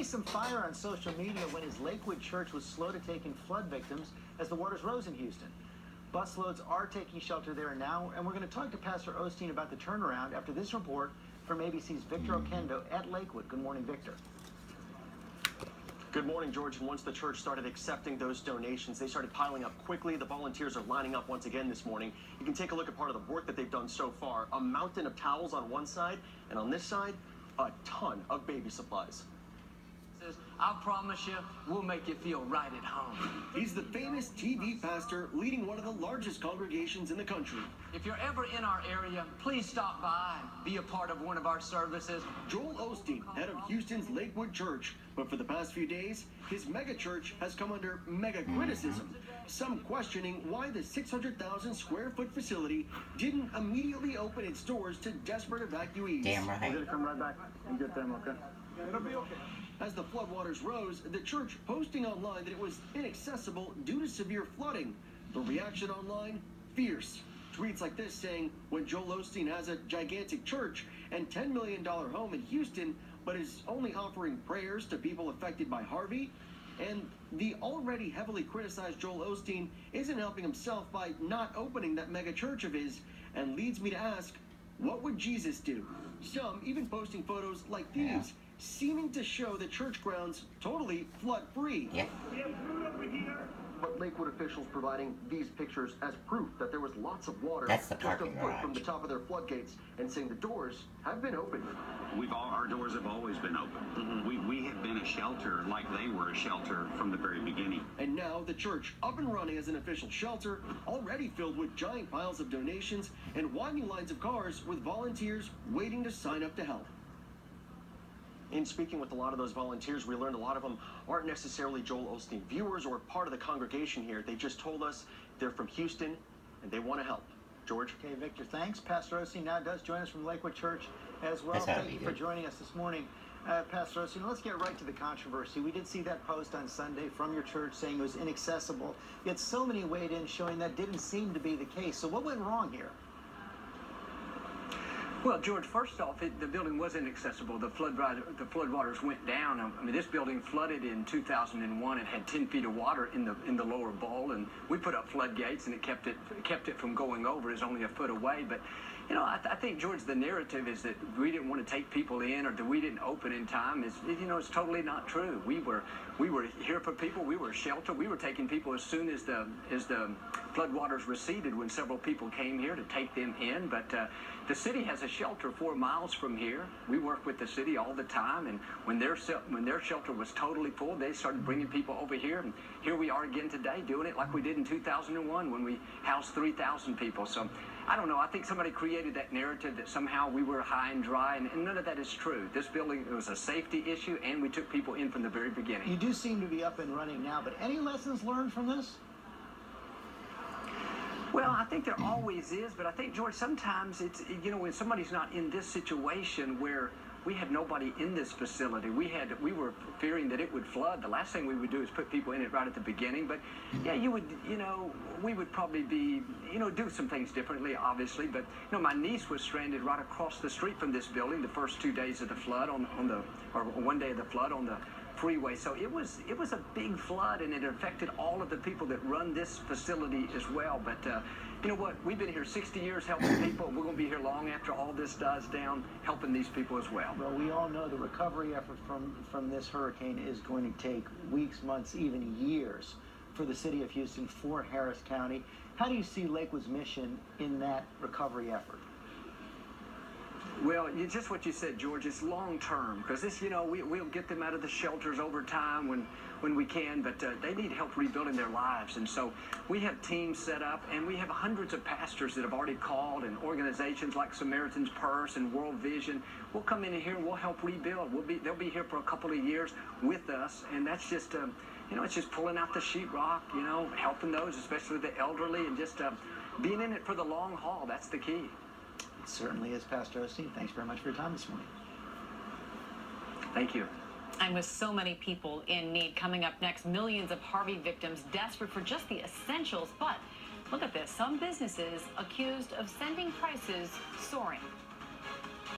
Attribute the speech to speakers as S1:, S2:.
S1: raised some fire on social media when his Lakewood Church was slow to take in flood victims as the waters rose in Houston. Busloads are taking shelter there now, and we're going to talk to Pastor Osteen about the turnaround after this report from ABC's Victor Oquendo at Lakewood. Good morning, Victor.
S2: Good morning, George. And once the church started accepting those donations, they started piling up quickly. The volunteers are lining up once again this morning. You can take a look at part of the work that they've done so far. A mountain of towels on one side, and on this side, a ton of baby supplies.
S3: I promise you, we'll make you feel right at home.
S4: He's the famous TV pastor leading one of the largest congregations in the country.
S3: If you're ever in our area, please stop by and be a part of one of our services.
S4: Joel Osteen, head of Houston's Lakewood Church, but for the past few days, his mega church has come under mega criticism. Some questioning why the 600,000 square foot facility didn't immediately open its doors to desperate evacuees.
S5: Damn right.
S6: We're going to come right back and get them, okay?
S4: It'll be okay. As the floodwaters rose, the church posting online that it was inaccessible due to severe flooding. The reaction online, fierce. Tweets like this saying, when Joel Osteen has a gigantic church and $10 million home in Houston, but is only offering prayers to people affected by Harvey, and the already heavily criticized Joel Osteen isn't helping himself by not opening that mega church of his, and leads me to ask, what would Jesus do? Some even posting photos like these, seeming to show the church grounds totally flood-free.
S5: Yeah.
S2: But Lakewood officials providing these pictures as proof that there was lots of water
S5: That's the
S2: just a
S5: parking
S2: foot from
S5: garage.
S2: the top of their floodgates, and saying the doors have been opened.
S7: Our doors have always been open. We have been a shelter like they were a shelter from the very beginning.
S4: And now the church up and running as an official shelter, already filled with giant piles of donations and winding lines of cars with volunteers waiting to sign up to help.
S2: In speaking with a lot of those volunteers, we learned a lot of them aren't necessarily Joel Osteen viewers or part of the congregation here. They just told us they're from Houston and they want to help. George?
S1: Okay, Victor, thanks. Pastor Osteen now does join us from Lakewood Church as well. Thank you for joining us this morning. Pastor Osteen, let's get right to the controversy. We did see that post on Sunday from your church saying it was inaccessible, yet so many weighed in showing that didn't seem to be the case. So what went wrong here?
S3: Well, George, first off, the building was inaccessible. The floodwaters went down. I mean, this building flooded in 2001 and had 10 feet of water in the lower bowl, and we put up floodgates, and it kept it from going over. It's only a foot away. But you know, I think, George, the narrative is that we didn't want to take people in, or that we didn't open in time. It's totally not true. We were here for people. We were a shelter. We were taking people as soon as the floodwaters receded, when several people came here to take them in. But the city has a shelter 4 miles from here. We work with the city all the time, and when their shelter was totally full, they started bringing people over here, and here we are again today doing it like we did in 2001 when we housed 3,000 people. So I don't know. I think somebody created that narrative that somehow we were high and dry, and none of that is true. This building, it was a safety issue, and we took people in from the very beginning.
S1: You do seem to be up and running now, but any lessons learned from this?
S3: Well, I think there always is, but I think, George, sometimes it's, when somebody's not in this situation where we had nobody in this facility, we were fearing that it would flood. The last thing we would do is put people in it right at the beginning. But yeah, we would probably be, do some things differently, obviously. But my niece was stranded right across the street from this building the first 2 days of the flood or 1 day of the flood on the freeway. So it was a big flood, and it affected all of the people that run this facility as well. But you know what? We've been here 60 years helping people. We're going to be here long after all this dies down, helping these people as well.
S1: Well, we all know the recovery effort from this hurricane is going to take weeks, months, even years for the city of Houston, for Harris County. How do you see Lakewood's mission in that recovery effort?
S3: Well, just what you said, George, it's long-term, because this, we'll get them out of the shelters over time when we can, but they need help rebuilding their lives. And so we have teams set up, and we have hundreds of pastors that have already called, and organizations like Samaritan's Purse and World Vision. We'll come in here and we'll help rebuild. They'll be here for a couple of years with us, and that's just, it's just pulling out the sheetrock, helping those, especially the elderly, and just being in it for the long haul. That's the key.
S1: It certainly is, Pastor Osteen. Thanks very much for your time this morning.
S3: Thank you.
S8: And with so many people in need, coming up next, millions of Harvey victims desperate for just the essentials. But look at this, some businesses accused of sending prices soaring.